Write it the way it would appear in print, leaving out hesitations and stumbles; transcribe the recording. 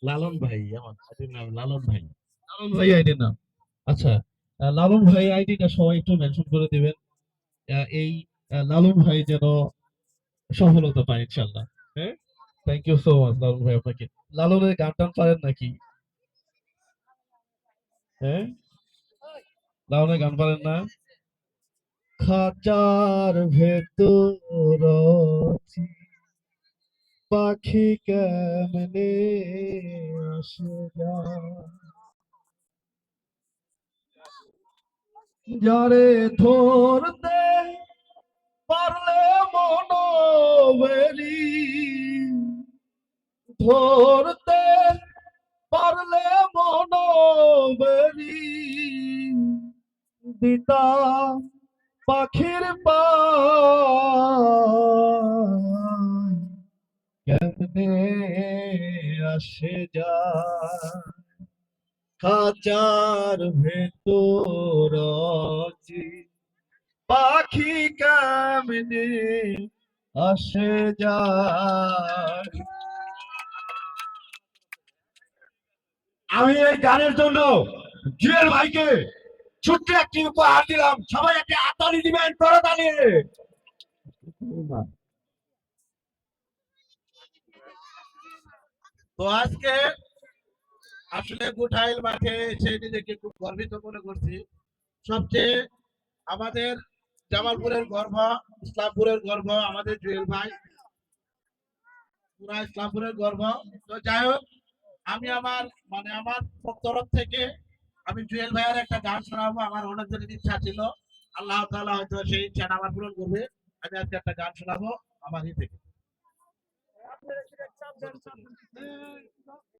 লালন ভাই, আমার আইডির নাম লালন ভাই। লালন ভাই আইডি নাম। আচ্ছা, লালন ভাই আইডিটা সবাই একটু মেনশন করে দিবেন। এই লালন ভাই যেন সফলতা পায় ইনশাল্লাহ। হ্যাঁ, থ্যাংক ইউ সো মাচ লালন ভাই আপনাকে। লালনের গান টান পারেন নাকি? হ্যাঁ, লালনের গান পারেন না? খাঁচার ভেতর আছি, পাখি কেমনে আসে যায়, যারে ধরতে পারলে মনোবেরি, ধরতে পারলে মনোবেরি, দিতাম পাখির পা কেমনে আসে যায়, খাঁচার ভেতর আছি, পাখি কেমনে আসে যায়। আমি এই গানের জন্য জুয়েল ভাইকে ছোট্ট একটি উপহার দিলাম, সবাই একটি হাততালি দিবেন, করতালি। তো আজকে আসলে গুঠাইল মাঠে এসে নিজেকে খুব গর্বিত মনে করছি। সবচেয়ে আমাদের জামালপুরের গর্ব, ইসলামপুরের গর্ব আমাদের জুয়েল ভাই, পুরা ইসলামপুরের গর্ব। তো যাই হোক, আমি আমার আমার তরফ থেকে আমি জুয়েল ভাইয়ের একটা গান শোনাবো। আমার অনেক দিনের ইচ্ছা ছিল, আল্লাহ তাআলা হয়তো সেই ইচ্ছাটা আমার পূরণ করবে। আমি আজকে একটা গান শোনাবো আমার থেকে।